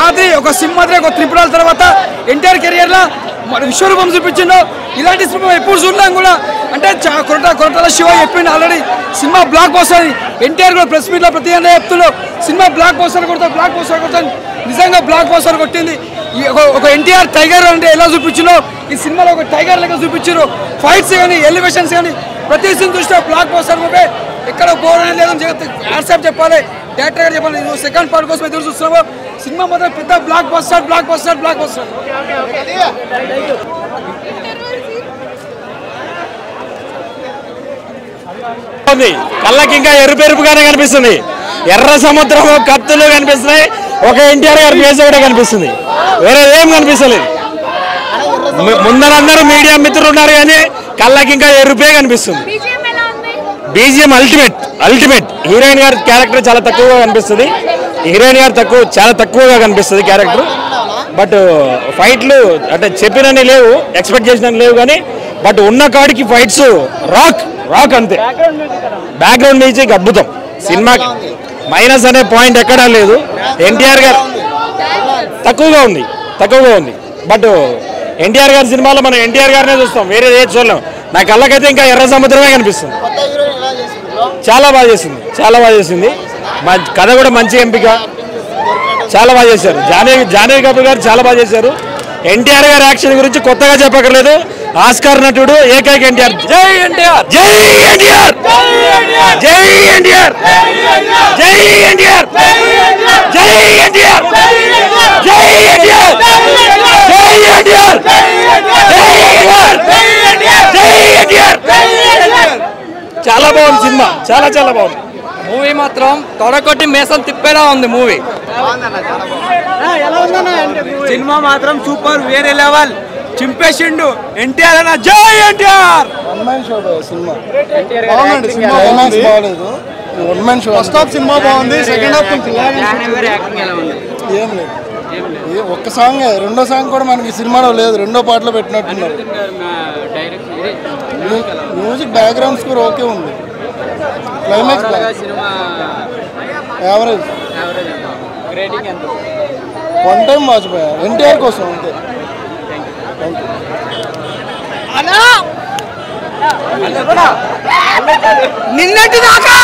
ఆది ఒక సింహాద్రి ఒక త్రిపురాల తర్వాత ఎన్టీఆర్ కెరియర్లో విశ్వరూపం చూపించిండు. ఇలాంటి సినిమా ఎప్పుడు చూడలేం కూడా. అంటే కొరటాల శివ చెప్పిండు already cinema block buster. NTR కూడా ప్రెస్ మీట్లో ప్రతి చెప్తున్నాడు సినిమా బ్లాక్ బస్టర్ కొడతాను. నిజంగా బ్లాక్ బస్టర్ కొట్టింది. ఒక ఎన్టీఆర్ టైగర్ అంటే ఎలా చూపించిందో ఈ సినిమాలో ఒక టైగర్ లెక్క చూపించారు. ఫైట్స్ కానీ ఎలివేషన్స్ కానీ ప్రతి సీన్ చూస్తే బ్లాక్ బస్టర్ మూవీ. ఎక్కడ బోర్ అనేది లేదని వాట్సాప్ చెప్పాలి, డైరెక్టర్ గారు చెప్పాలి. నువ్వు సెకండ్ పార్ట్ కోసం ఎదురు చూస్తున్నావు. సినిమా మాత్రం పెద్ద బ్లాక్ బస్టర్. కళ్ళకి ఇంకా ఎరుపెరుపుగానే కనిపిస్తుంది. ఎర్ర సముద్రం కత్తులు కనిపిస్తున్నాయి. ఒక ఎన్టీఆర్ గారి ఫేస్ ఒకటే కనిపిస్తుంది, వేరే ఏం కనిపిస్తలేదు. ముందరందరూ మీడియా మిత్రులు ఉన్నారు కానీ కళ్ళకి ఇంకా ఎరుపే కనిపిస్తుంది. BGM ultimate. హీరోయిన్ గారి క్యారెక్టర్ చాలా తక్కువగా కనిపిస్తుంది. చాలా తక్కువగా కనిపిస్తుంది క్యారెక్టర్. బట్ ఫైట్లు అంటే చెప్పినని లేవు, ఎక్స్పెక్ట్ చేసినని లేవు కానీ బట్ ఉన్న కాడికి ఫైట్స్ రాక్ అంతే. బ్యాక్గ్రౌండ్ మ్యూజిక్ అద్భుతం. సినిమాకి మైనస్ అనే పాయింట్ ఎక్కడా లేదు. ఎన్టీఆర్ గారు తక్కువగా ఉంది. బట్ ఎన్టీఆర్ గారి సినిమాలో మనం ఎన్టీఆర్ గారినే చూస్తాం, వేరే ఏది చూడలేం. నా కళ్ళకైతే ఇంకా ఎర్ర సముద్రమే కనిపిస్తుంది. చాలా బాగా చేసింది. కథ కూడా మంచి ఎంపిక, చాలా బాగా చేశారు. జాహ్నవి కపూర్ గారు చాలా బాగా చేశారు. ఎన్టీఆర్ గారి యాక్షన్ గురించి కొత్తగా చెప్పక్కర్లేదు. ఆస్కార్ నటుడు ఏకైక ఎన్టీఆర్. జై ఎన్టీఆర్. చాలా బాగుంది సినిమా, చాలా బాగుంది. మూవీ మాత్రం తొడకొట్టి మేసం తిప్పేలా ఉంది మూవీ. సినిమా మాత్రం సూపర్, వేరే లెవెల్. చింపేసిండు ఎన్టీఆర్ అన్న. జై ఎన్టీఆర్. ఫస్ట్ హాఫ్ సినిమా బాగుంది, సెకండ్ హాఫ్ ఏం లేదు. ఒక్క సాంగ్, రెండో సాంగ్ కూడా మనకి సినిమాలో లేదు, రెండో పాటలో పెట్టినట్టున్నారు. మ్యూజిక్ బ్యాక్గ్రౌండ్ స్కోర్ ఓకే ఉంది. Climax average. వన్ టైం వాచిపోయా ఎన్టీఆర్ కోసం అంతే. నిన్నటి దాకా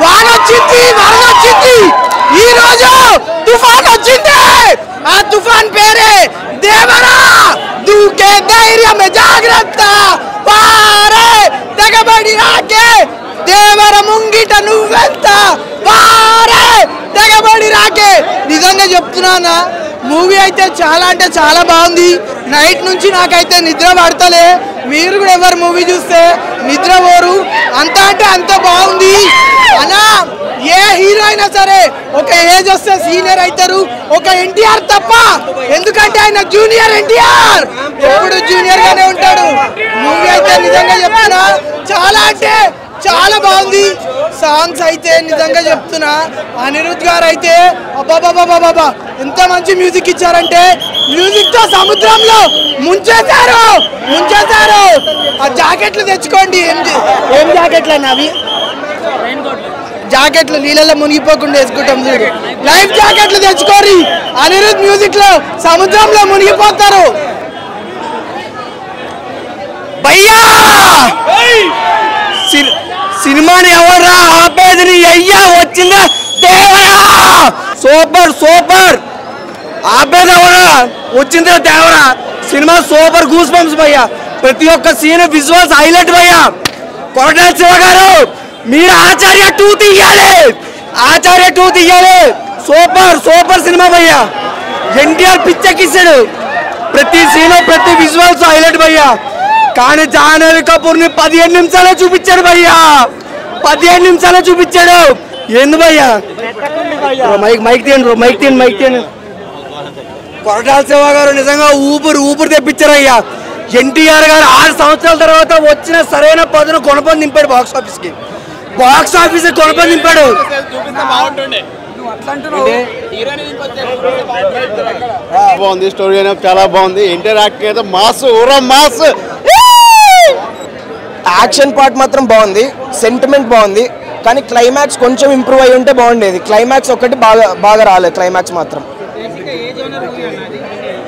వానొచ్చింది, ఈ రోజు తుఫాన్ వచ్చింది. ఆ తుఫాన్ పేరే దేవరా. దూకే ధైర్యం జాగ్రత్త, పారే తెగబడి రాకే దేవర ముంగిట నువ్వెంత, పారే తెగబడి రాకే. నిజంగా చెప్తున్నానా, మూవీ అయితే చాలా అంటే చాలా బాగుంది. నైట్ నుంచి నాకైతే నిద్ర పడతలే. మీరు కూడా ఎవరు మూవీ చూస్తే నిద్ర పోరు, అంత అంటే అంత బాగుంది అన్నా. ఏ హీరో అయినా సరే ఒక ఏజ్ వస్తే సీనియర్ అవుతారు, ఒక ఎన్టీఆర్ తప్ప. ఎందుకంటే ఆయన జూనియర్ ఎన్టీఆర్, ఎప్పుడు జూనియర్ గానే ఉంటాడు. మూవీ అయితే నిజంగా చెప్తున్నా చాలా అంటే చాలా బాగుంది. సాంగ్స్ అయితే నిజంగా చెప్తున్నా, అనిరుద్ధ్ గారు అయితే అబ్బాబాబాబాబా ఎంత మంచి మ్యూజిక్ ఇచ్చారంటే, మ్యూజిక్ తో సముద్రంలో ముంచేశారు. ఆ జాకెట్లు తెచ్చుకోండి. ఏం జాకెట్లు అన్న అవి? జాకెట్లు నీళ్ళలో మునిగిపోకుండా వేసుకుంటాం చూడు, లైఫ్ జాకెట్లు తెచ్చుకోరి. అనిరుద్ధ్ మ్యూజిక్ లో సముద్రంలో మునిగిపోతారు. భయ్యా సినిమాని ఎవరా ఆపేది? అయ్యా వచ్చిందా దేవరా. సూపర్ ఆపేది ఎవరా? వచ్చిందా Devara. Cinema super, goose bumps భయ్యా. ప్రతి ఒక్క సీన్ విజువల్స్ హైలైట్ భయ్యా. కొరటాల శివ గారు మీరు ఆచార్య 2 తీయాలి. సూపర్ సినిమా భయ్యా. ఎన్టీఆర్ పిచ్చెక్కిస్తాడు. ప్రతి సీన్ ప్రతి విజువల్స్ హైలైట్ భయ్యా. కానీ జాహ్నవి కపూర్ ని 15 నిమిషాలే చూపించాడు భయ్యా. 15 నిమిషాలే చూపించాడు. ఏంది భయ్యా? మైక్ తీయండి. కొరటాల శివ గారు నిజంగా ఊపిరి తెప్పించారయ్యా. ఎన్టీఆర్ గారు 6 సంవత్సరాల తర్వాత వచ్చిన సరైన పదును కొనపని దింపాడు. Box office కొనపని దింపాడు. బాగుంది, స్టోరీ అనేది చాలా బాగుంది. ఎన్టీఆర్ యాక్టింగ్ అయితే మాస్. యాక్షన్ పార్ట్ మాత్రం బాగుంది, సెంటిమెంట్ బాగుంది. కానీ క్లైమాక్స్ కొంచెం ఇంప్రూవ్ అయ్యి ఉంటే బాగుండేది. క్లైమాక్స్ ఒకటి బాగా రాలేదు. క్లైమాక్స్ మాత్రం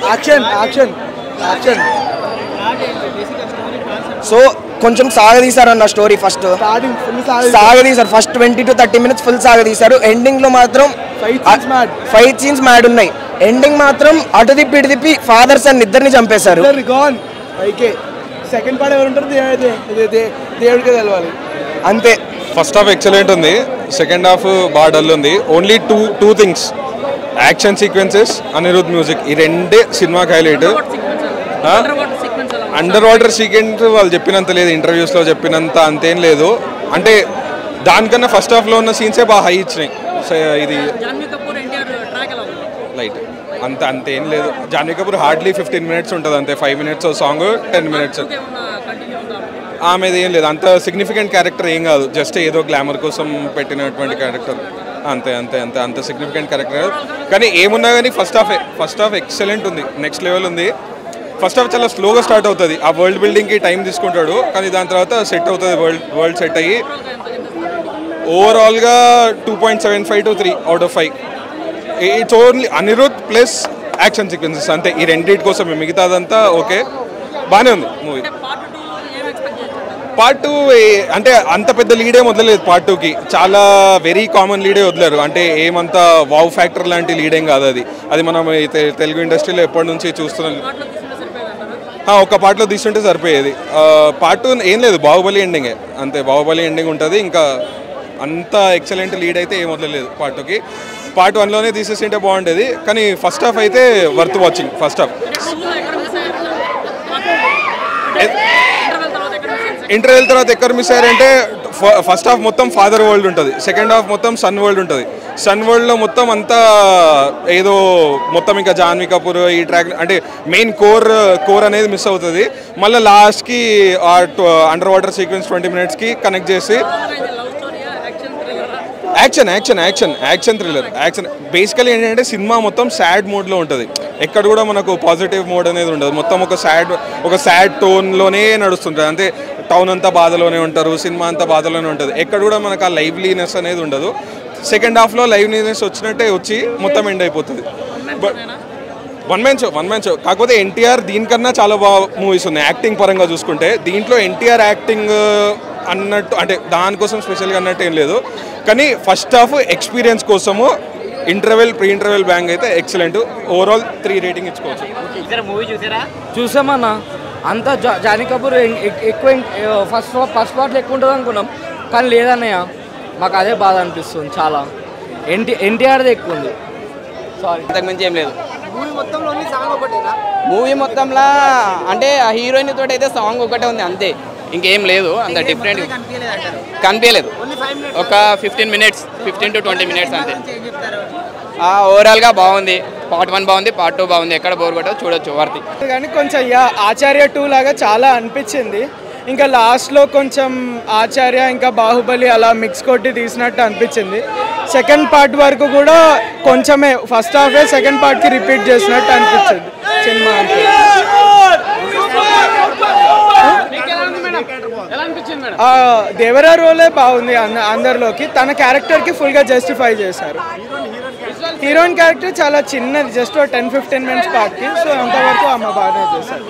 యాక్షన్ యాక్షన్ యాక్షన్. సో కొంచెం సాగదీశారు అన్న స్టోరీ. ఫస్ట్ సాగదీశారు, ఫస్ట్ 20 to 30 minutes ఫుల్ సాగదీశారు. ఎండింగ్ లో మాత్రం ఫైట్ సీన్స్ మ్యాడ్ ఉన్నాయి. ఎండింగ్ మాత్రం అటు తిప్పి ఇటు తిప్పి ఫాదర్ సన్ ఇద్దరిని చంపేశారు. సెకండ్ పార్ట్ ఎవరు ఉంటారు దేవుడికే తెలవాలి అంతే. ఫస్ట్ హాఫ్ ఎక్సలెంట్ ఉంది, సెకండ్ హాఫ్ బాగా డల్ ఉంది. Only two things, action sequences, Anirudh music, ఈ రెండే సినిమాకి హైలైట్. అండర్ వాటర్ సీక్వెన్స్ వాళ్ళు చెప్పినంత లేదు, ఇంటర్వ్యూస్లో చెప్పినంత అంతేం లేదు. అంటే దానికన్నా ఫస్ట్ హాఫ్లో ఉన్న సీన్సే బాగా హై ఇచ్చినాయి. ఇది లైట్ అంతేం లేదు. జాన్వీ కపూర్ హార్డ్లీ 15 minutes ఉంటుంది అంతే. 5 minutes సాంగ్, 10 minutes. ఆమెది ఏం లేదు, అంత సిగ్నిఫికెంట్ క్యారెక్టర్ ఏం కాదు, జస్ట్ ఏదో గ్లామర్ కోసం పెట్టినటువంటి క్యారెక్టర్ అంతే అంతే అంతే. అంత సిగ్నిఫికెంట్ క్యారెక్టర్ కాదు. కానీ ఏమున్నా కానీ ఫస్ట్ హాఫ్ ఎక్సలెంట్ ఉంది, నెక్స్ట్ లెవెల్ ఉంది. ఫస్ట్ హాఫ్ చాలా స్లోగా స్టార్ట్ అవుతుంది, ఆ వరల్డ్ బిల్డింగ్కి టైం తీసుకుంటాడు, కానీ దాని తర్వాత సెట్ అవుతుంది, వరల్డ్ సెట్ అయ్యి. ఓవరాల్గా 2.75 to 3 out of 5. It's only Anirudh plus action sequences అంతే, ఈ రెండింటి కోసం. మిగతాదంతా ఓకే, బాగానే ఉంది మూవీ. పార్ట్ 2 అంటే అంత పెద్ద లీడే వదలలేదు. పార్ట్ 2కి చాలా వెరీ కామన్ లీడే వదిలేరు, అంటే ఏమంతా వావ్ ఫ్యాక్టర్ లాంటి లీడేం కాదు అది. అది మనం తెలుగు ఇండస్ట్రీలో ఎప్పటి నుంచి చూస్తున్నాం. ఒక పార్ట్లో తీసుకుంటే సరిపోయేది. పార్ట్ 2 ఏం లేదు, బాహుబలి ఎండింగే అంతే. బాహుబలి ఎండింగ్ ఉంటుంది, ఇంకా అంత ఎక్సలెంట్ లీడ్ అయితే ఏం వదలలేదు పార్ట్ 2కి. పార్ట్ 1లోనే తీసేసింటే బాగుండేది, కానీ ఫస్ట్ హాఫ్ అయితే worth watching. First half interval తర్వాత ఎక్కడ మిస్ అయ్యారంటే, ఫస్ట్ హాఫ్ మొత్తం ఫాదర్ వరల్డ్ ఉంటుంది, సెకండ్ హాఫ్ మొత్తం సన్ వరల్డ్ ఉంటుంది. సన్ వరల్డ్లో మొత్తం అంతా ఏదో మొత్తం ఇంకా జాన్వీ కపూర్ ఈ ట్రాక్ అంటే మెయిన్ కోర్ అనేది మిస్ అవుతుంది. మళ్ళీ లాస్ట్కి అండర్ వాటర్ సీక్వెన్స్ 20 minutesకి కనెక్ట్ చేసి యాక్షన్ థ్రిల్లర్. బేసికలీ ఏంటంటే సినిమా మొత్తం సాడ్ మోడ్లో ఉంటుంది, ఎక్కడ కూడా మనకు పాజిటివ్ మోడ్ అనేది ఉండదు. మొత్తం ఒక సాడ్ టోన్లోనే నడుస్తుంటుంది. అంటే టౌన్ అంతా బాధలోనే ఉంటారు, సినిమా అంతా బాధలోనే ఉంటుంది, ఎక్కడ కూడా మనకు ఆ లైవ్లీనెస్ అనేది ఉండదు. సెకండ్ హాఫ్లో లైవ్లీనెస్ వచ్చినట్టే వచ్చి మొత్తం ఎండ్ అయిపోతుంది. బట్ వన్ మ్యాన్ షో కాకపోతే ఎన్టీఆర్ దీనికన్నా చాలా బాగా మూవీస్ ఉన్నాయి యాక్టింగ్ పరంగా చూసుకుంటే. దీంట్లో ఎన్టీఆర్ యాక్టింగ్ అన్నట్టు అంటే దానికోసం స్పెషల్గా అన్నట్టు ఏం లేదు, కానీ ఫస్ట్ హాఫ్ ఎక్స్పీరియన్స్ కోసము ప్రీ ఇంటర్వెల్ బ్యాంగ్ అయితే ఎక్సలెంట్. ఓవరాల్ 3 రేటింగ్ ఇచ్చుకోవచ్చు. చూసామన్నా అంతా జానీ కపూర్ ఎక్కువ ఫస్ట్ పార్ట్లో ఎక్కువ ఉంటుంది అనుకున్నాం, కానీ లేదన్నయ్య మాకు అదే బాధ అనిపిస్తుంది చాలా. ఎన్టీఆర్ది ఎక్కువ ఉంది. సారీ, అంతకుమించి ఏం లేదు. మూవీ మొత్తంలో అంటే ఆ హీరోయిన్ తోటి అయితే సాంగ్ ఒకటే ఉంది అంతే, ఇంకేం లేదు అంత డిఫరెంట్ కనిపించలేదు. ఒక 15 to 20 minutes అంతే. ఓవరాల్గా బాగుంది. పార్ట్ 1 బాగుంది, పార్ట్ 2 బాగుంది, ఎక్కడ బోర్ కొట్టో చూడొచ్చు వర్తి. కానీ కొంచెం ఆచార్య 2 లాగా చాలా అనిపించింది. ఇంకా లాస్ట్లో కొంచెం ఆచార్య ఇంకా బాహుబలి అలా మిక్స్ కొట్టి తీసినట్టు అనిపించింది. సెకండ్ పార్ట్ వరకు కూడా కొంచెమే, ఫస్ట్ హాఫే సెకండ్ పార్ట్కి రిపీట్ చేసినట్టు అనిపించింది సినిమా. దేవరా రోలే బాగుంది అందరిలోకి. తన క్యారెక్టర్కి ఫుల్గా జస్టిఫై చేశారు. హీరోయిన్ క్యారెక్టర్ చాలా చిన్నది, జస్ట్ 10-15 minutes పార్ట్కి. సో అంతవరకు ఆమె బాగానే చేశారు.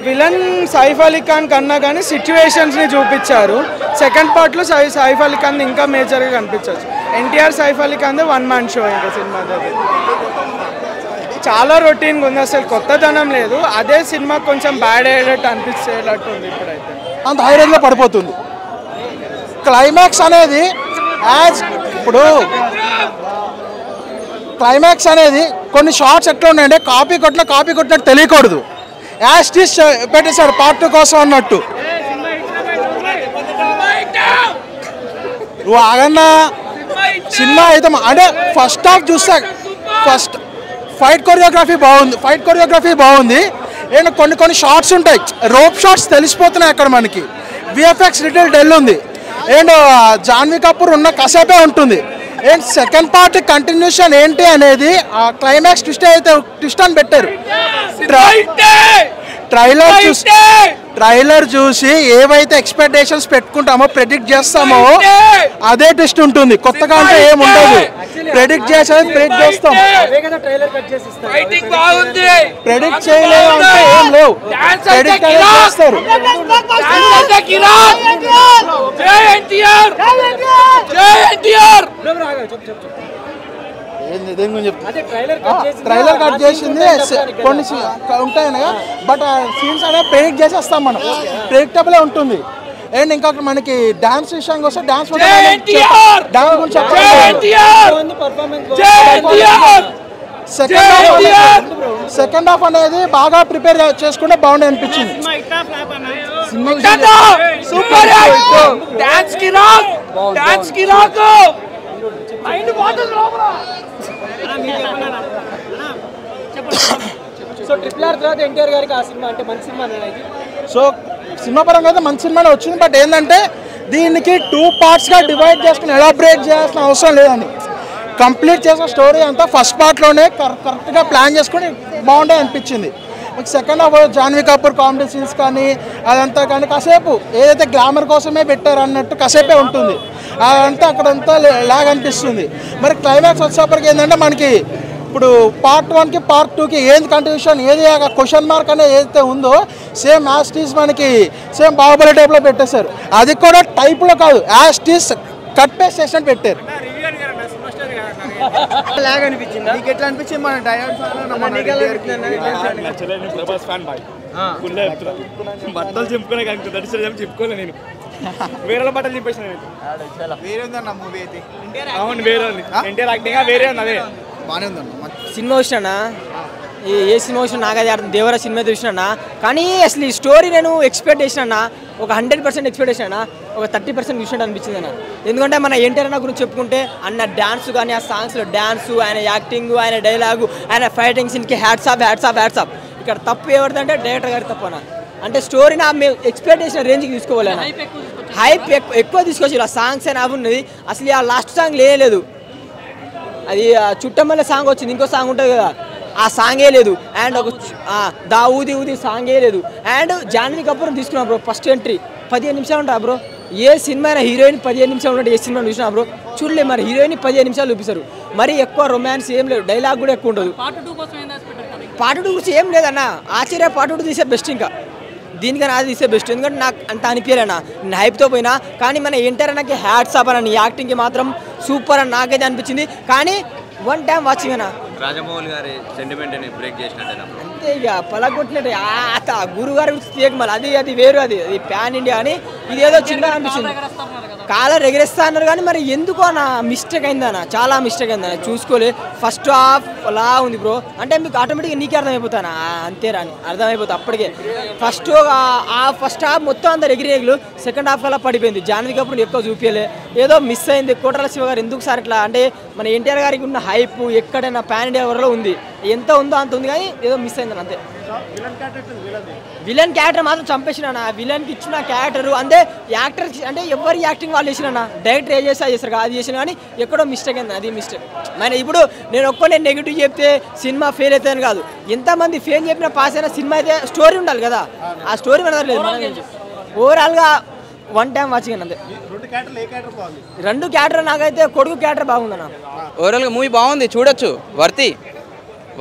విలన్ సైఫ్ అలీ ఖాన్ కన్నా కానీ సిచ్యువేషన్స్ని చూపించారు. సెకండ్ పార్ట్లో సైఫ్ అలీ ఖాన్ ఇంకా మేజర్గా కనిపించవచ్చు. ఎన్టీఆర్ సైఫ్ అలీ ఖాన్ 1 man షో ఇంకా సినిమా చాలా రొటీన్గా ఉంది, అసలు కొత్తదనం లేదు. అదే సినిమా కొంచెం బ్యాడ్ అయ్యేటట్టు అనిపించేటట్టు ఉంది. ఇప్పుడైతే అంత హై రేంజ్లో పడిపోతుంది. క్లైమాక్స్ అనేది క్లైమాక్స్ అనేది కొన్ని షార్ట్స్ ఎట్లా ఉన్నాయంటే కాపీ కొట్టినట్టు తెలియకూడదు. యాస్టిస్ పెట్టేశాడు పార్ట్ 2 కోసం అన్నట్టు. నువ్వు ఆగన్నా సినిమా అయితే అంటే ఫస్ట్ హాఫ్ చూస్తా, ఫస్ట్ ఫైట్ కొరియోగ్రఫీ బాగుంది. అండ్ కొన్ని షార్ట్స్ ఉంటాయి, రోప్ షార్ట్స్ తెలిసిపోతున్నాయి అక్కడ మనకి. విఎఫ్ఎక్స్ లిటిల్ డెల్ ఉంది. అండ్ జాన్వీ కపూర్ ఉన్న కసేపే ఉంటుంది. అండ్ సెకండ్ పార్ట్ కంటిన్యూషన్ ఏంటి అనేది ఆ క్లైమాక్స్ ట్విస్ట్ అని పెట్టారు. ట్రైలర్ చూసి ఏవైతే ఎక్స్పెక్టేషన్స్ పెట్టుకుంటామో ప్రెడిక్ట్ చేస్తామో అదే ట్విస్ట్ ఉంటుంది. కొత్తగా అంటే ఏం ఉండదు. ప్రెడిక్ట్ చేసేది ప్రెడిక్ట్ చేస్తాం. ప్రెడిక్ట్ చేయలేదు అంటే ఏం లేవు. ప్రెడిక్ట్ చేస్తారు. ట్రైలర్ కట్ చేసింది కొన్ని ఉంటాయి కదా, బట్ సీన్స్ అనేది ప్రెడిక్ట్ చేసేస్తాం మనం. ప్రెడిక్టబుల్ ఉంటుంది. అండ్ ఇంకా మనకి డాన్స్ విషయానికి వస్తే డాన్స్ గురించి సెకండ్ హాఫ్ అనేది బాగా ప్రిపేర్ చేసుకుంటే బాగుండే అనిపించింది. సో ట్రిపుల్ ఆర్ తర్వాత ఎన్టీఆర్ గారికి ఆ సినిమా అంటే మంచి సినిమా. సో సినిమా పరంగా అయితే మంచి సినిమానే వచ్చింది. బట్ ఏంటంటే దీనికి 2 పార్ట్స్గా డివైడ్ చేసుకుని ఎలాబరేట్ చేయాల్సిన అవసరం లేదని, కంప్లీట్ చేసిన స్టోరీ అంతా ఫస్ట్ పార్ట్లోనే కరెక్ట్గా ప్లాన్ చేసుకుని బాగుండే అనిపించింది. మీకు second half Janhvi Kapoor comedy scenes కానీ అదంతా కానీ కాసేపు ఏదైతే గ్లామర్ కోసమే పెట్టారు అన్నట్టు కాసేపే ఉంటుంది. అదంతా అక్కడంతా లాగ్ అనిపిస్తుంది. మరి క్లైమాక్స్ వచ్చేప్పటికి ఏంటంటే మనకి ఇప్పుడు పార్ట్ 1కి పార్ట్ 2కి ఏది కంటిన్యూషన్, ఏది క్వశ్చన్ మార్క్ అనేది ఏదైతే ఉందో సేమ్ యాస్టీస్ మనకి సేమ్ బాహుబలి టైప్లో పెట్టేశారు. అది కూడా టైప్లో కాదు, యాస్టీస్ కట్ పేస్ట్ చేసినట్టు పెట్టారు. లాగ్ అనిపించింది. నీకు ఎట్లా అనిపించింది? మన బట్టలు చెప్పుకునే చెప్పుకోలే నేను, వేరే బట్టలు చెప్పేసిన వేరే ఉందన్న మూవీ అయితే. అవును వేరే ఉంది. ఎన్టీఆర్ యాక్టింగ్ వేరే ఉంది. అదే బాగానే ఉందన్న. సినిమా వచ్చినా ఏ సినిమా వచ్చినా నాకు అది అర్థం. దేవరా సినిమా చూసినా కానీ అసలు ఈ స్టోరీ నేను ఎక్స్పెక్ట్ చేసినా ఒక 100% ఎక్స్పెక్ట్ చేసినా ఒక 30% చూసినట్టు అనిపించింది అన్న. ఎందుకంటే మన ఎన్టీఆర్ అన్న గురించి చెప్పుకుంటే అన్న డ్యాన్స్ కానీ ఆ సాంగ్స్లో డ్యాన్సు, ఆయన యాక్టింగ్, ఆయన డైలాగు, ఆయన ఫైటింగ్ సీన్కి హ్యాట్స్ ఆఫ్. ఇక్కడ తప్పు ఎవరిదంటే డైరెక్టర్ గారి తప్పు అన్న. అంటే స్టోరీ నా మేము ఎక్స్పెక్ట్ చేసిన రేంజ్కి తీసుకోవాలి. హైప్ ఎక్కువ తీసుకొచ్చి ఆ సాంగ్స్ అయినా ఉన్నది. అసలు ఆ లాస్ట్ సాంగ్ లేదు. అది చుట్టమల్ల సాంగ్ వచ్చింది, ఇంకో సాంగ్ ఉంటుంది కదా, ఆ సాంగే లేదు. అండ్ ఒక దా ఊది సాంగే లేదు. అండ్ జాన్వీ కపూర్ తీసుకున్నా బ్రో. ఫస్ట్ ఎంట్రీ 15 నిమిషాలు ఉంటా బ్రో. ఏ సినిమా అయినా హీరోయిన్ 15 నిమిషాలు ఉన్నట్టు ఏ సినిమా చూసినా బ్రో చూడలే. మరి హీరోయిన్ 15 నిమిషాలు చూపిస్తారు. మరి ఎక్కువ రొమాన్స్ ఏం లేదు, డైలాగ్ కూడా ఎక్కువ ఉండదు. పార్ట్ 2 గురించి ఏం లేదన్న. ఆశ్చర్య పార్ట్ 2 తీసే బెస్ట్. ఇంకా దీనికన్నా అది తీసే బెస్ట్. ఎందుకంటే నాకు అంత అనిపించలేనా, నేను హైప్తో పోయినా. కానీ మన ఎన్టీఆర్ అన్నకి హ్యాట్స్ ఆఫ్ అన్న. యాక్టింగ్కి మాత్రం సూపర్ అని నాకైతే అనిపించింది. కానీ 1 టైం వాచింగ్ అన్న. రాజమౌళి గారి సెంటిమెంట్ బ్రేక్ చేసినట్టు అంతే ఇక పలగొట్టినట్టు. గురుగారు మళ్ళీ అది వేరు. అది ప్యాన్ ఇండియా అని ఇది ఏదో చిన్నగా అనిపించింది. కాలర్ ఎగరేస్తా అన్నారు కానీ మరి ఎందుకో నా మిస్టేక్ అయిందన్న. చాలా మిస్టేక్ అయిందన్న. చూసుకోలే. ఫస్ట్ హాఫ్ అలా ఉంది బ్రో. అంటే మీకు ఆటోమేటిక్గా నీకే అర్థమైపోతానా అంతేరా అని అర్థమైపోతుంది అప్పటికే. ఫస్ట్ హాఫ్ మొత్తం అందరు ఎగిరేగులు. సెకండ్ హాఫ్ అలా పడిపోయింది. జాన్వీ కపూర్ ఎక్కువ చూపించలే. ఏదో మిస్ అయింది. కోటల శివ గారు ఎందుకు సార్ ఇట్లా అంటే మన ఎన్టీఆర్ గారికి ఉన్న హైప్ ఎక్కడైనా ప్యాన్ ఇండియా వరలో ఉంది. ఎంత ఉందో అంత ఉంది కానీ ఏదో మిస్ అయిందని అంతే. విలన్ క్యారెక్టర్ మాత్రం చంపేసిన. విలన్కి ఇచ్చిన క్యారెక్టర్ అంటే యాక్టర్ అంటే ఎవరి యాక్టింగ్ వాళ్ళు చేసిన. డైరెక్టర్ ఏ చేస్తా చేస్తారు అది చేసిన కానీ ఎక్కడో మిస్టేక్ అయింది. అది మిస్టేక్. మరి ఇప్పుడు నేను ఒక్కనే నెగిటివ్ చెప్తే సినిమా ఫెయిల్ అవుతుందని కాదు. ఎంతమంది ఫెయిల్ చెప్పినా పాస్ అయినా సినిమా అయితే స్టోరీ ఉండాలి కదా. ఆ స్టోరీ మనది లేదు. మనం ఓవరాల్గా 1 టైం వాచింగ్ అంతే. 2 క్యారెక్టర్ నాకైతే కొడుకు క్యారెక్టర్ బాగుందన్న. ఓవరాల్గా మూవీ బాగుంది, చూడొచ్చు.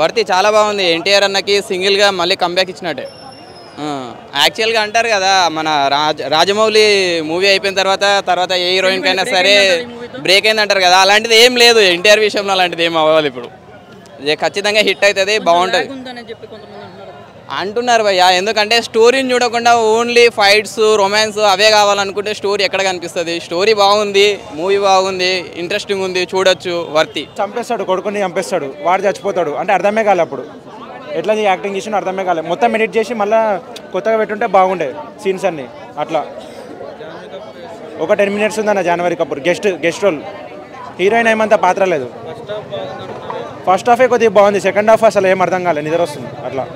వర్తి చాలా బాగుంది. ఎన్టీఆర్ అన్నకి సింగిల్గా మళ్ళీ కంబ్యాక్ ఇచ్చినట్టే. యాక్చువల్గా అంటారు కదా మన రాజమౌళి మూవీ అయిపోయిన తర్వాత ఏ హీరోయిన్ కైనా సరే బ్రేక్ అయింది అంటారు కదా, అలాంటిది ఏం లేదు. ఎన్టీఆర్ విషయంలో అలాంటిది ఏం అవ్వాలి. ఇప్పుడు ఖచ్చితంగా హిట్ అవుతుంది, బాగుంటుంది అంటున్నారు భయ్య. ఎందుకంటే స్టోరీని చూడకుండా ఓన్లీ ఫైట్స్, రొమాన్స్ అవే కావాలనుకుంటే స్టోరీ ఎక్కడ కనిపిస్తుంది. స్టోరీ బాగుంది, మూవీ బాగుంది, ఇంట్రెస్టింగ్ ఉంది, చూడొచ్చు. వర్తి చంపేస్తాడు, కొడుకుని చంపేస్తాడు, వాడు చచ్చిపోతాడు. అంటే అర్థమే కాలే. అప్పుడు ఎట్లా యాక్టింగ్ చేసినా అర్థమే కాలేదు. మొత్తం ఎడిట్ చేసి మళ్ళీ కొత్తగా పెట్టుంటే బాగుండే సీన్స్ అన్నీ. అట్లా ఒక 10 మినిట్స్ ఉందన్న Janhvi Kapoor guest role. Heroine ఏమంత పాత్ర లేదు. ఫస్ట్ హాఫే కొద్దిగా బాగుంది, సెకండ్ హాఫ్ అసలు ఏం అర్థం కాలేదు, నిద్ర వస్తుంది. అట్లా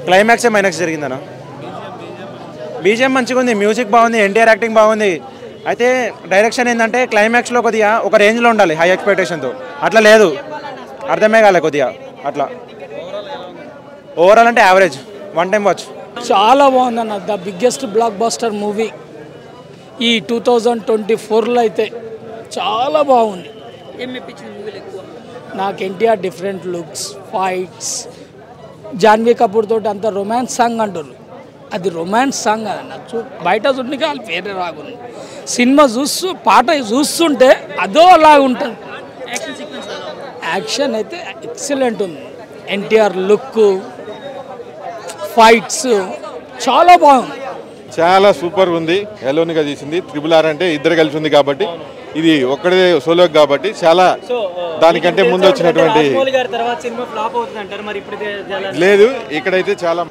క్లైమాక్సే మైనక్స్ జరిగిందన్న. బీజిఎం మంచిగా ఉంది, మ్యూజిక్ బాగుంది, ఎన్టీఆర్ యాక్టింగ్ బాగుంది. అయితే డైరెక్షన్ ఏంటంటే క్లైమాక్స్లో కొద్దిగా ఒక రేంజ్లో ఉండాలి, హై ఎక్స్పెక్టేషన్తో. అట్లా లేదు, అర్థమే కాలే కొద్దిగా. అట్లా ఓవరాల్ అంటే యావరేజ్, వన్ టైం వాచ్. చాలా బాగుందన్న, the biggest block buster movie ఈ 2024లో అయితే చాలా బాగుంది. నాకు NTR different looks, fights, Janhvi Kapoor తోటి అంత రొమాన్స్ సాంగ్ అంటారు, అది రొమాన్స్ సాంగ్ అదన్న. బయట చూడడానికి వాళ్ళు వేరే రాగుంది. సినిమా పాట చూస్తుంటే అదో లాగా ఉంటుంది. యాక్షన్ అయితే ఎక్సలెంట్ ఉంది. ఎన్టీఆర్ లుక్, ఫైట్స్ చాలా బాగుంది. చాలా సూపర్ ఉంది. ఎలోన్గా తీసింది. RRR అంటే ఇద్దరు కలిసి ఉంది కాబట్టి, ఇది ఒక్కడే సోలో కాబట్టి చాలా దానికంటే ముందు వచ్చినటువంటి లేదు. ఇక్కడైతే చాలా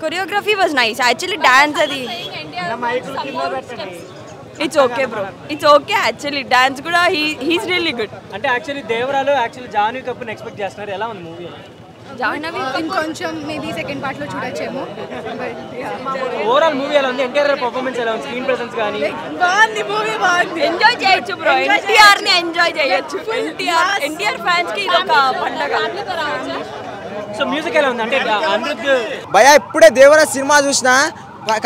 choreography was nice actually. Dance అది it's okay bro, it's okay actually. Dance కూడా హీస్ రియల్లీ గుడ్. అంటే యాక్చువల్లీ దేవరాలో యాక్చువల్లీ జాన్వీ కపూర్ని ఎక్స్పెక్ట్ చేస్తున్నారు. ఎలా ఉంది మూవీ? కొంచెం మేబీ సెకండ్ పార్ట్ లో చూడొచ్చేమో. ఓవరాల్ మూవీ ఎలా ఉంది? ఎన్టీఆర్ పర్ఫార్మెన్స్ ఎలా ఉంది? స్క్రీన్ ప్రెసెన్స్ కానీ బాగుంది. మూవీ బాగుంది. ఎంజాయ్ చేయొచ్చు బ్రో, ఎన్టీఆర్ ని ఎంజాయ్ చేయొచ్చు. ఎన్టీఆర్ ఫ్యాన్స్ కి ఇది ఒక పండగ. సో మ్యూజిక్ ఎలా ఉంది? అంటే అనిరుద్ధ్ భయ్యా ఇప్పుడే దేవరా సినిమా చూసినా,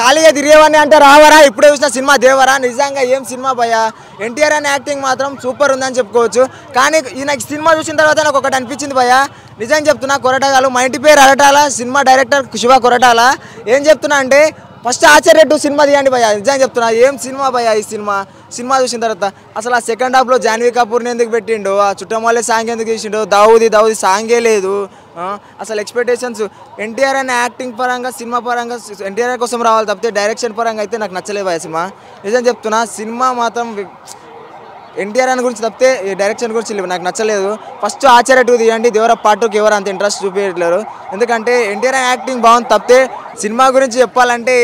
ఖాళీగా తిరిగేవాడిని అంటే రావరా. ఇప్పుడే చూసిన సినిమా దేవరా, నిజంగా ఏం సినిమా భయ్యా. ఎన్టీఆర్ అని యాక్టింగ్ మాత్రం సూపర్ ఉందని చెప్పుకోవచ్చు. కానీ నాకు సినిమా చూసిన తర్వాత నాకు ఒకటి అనిపించింది భయ్యా, నిజంగా చెప్తున్నా. కొరటాగాలు మా ఇంటి పేరు అరటాల, సినిమా డైరెక్టర్ శివ కొరటాల. ఏం చెప్తున్నా అంటే ఫస్ట్ ఆచార్య 2 సినిమా తీయండి భయ్యా, నిజంగా చెప్తున్నా. ఏం సినిమా భయ్యా ఈ సినిమా చూసిన తర్వాత. అసలు ఆ సెకండ్ హాఫ్లో జాన్వీ కపూర్ని ఎందుకు పెట్టిండు, ఆ చుట్టమల్లే సాంగ్ ఎందుకు తీసిండు, దావుది సాంగే లేదు. అసలు ఎక్స్పెక్టేషన్స్ ఎన్టీఆర్ అనే యాక్టింగ్ పరంగా, సినిమా పరంగా ఎన్టీఆర్ కోసం రావాలి తప్పితే డైరెక్షన్ పరంగా అయితే నాకు నచ్చలేదు భయ్యా సినిమా. నిజం చెప్తున్నా, సినిమా మాత్రం ఎన్టీఆర్ అని గురించి తప్పితే డైరెక్షన్ గురించి నాకు నచ్చలేదు. ఫస్ట్ ఆచార్య 2 తీయండి, దేవరా పార్ట్ 2కి ఎవరు అంత ఇంట్రెస్ట్ చూపించట్లేరు. ఎందుకంటే ఎన్టీఆర్ యాక్టింగ్ బాగుంది తప్పితే సినిమా గురించి చెప్పాలంటే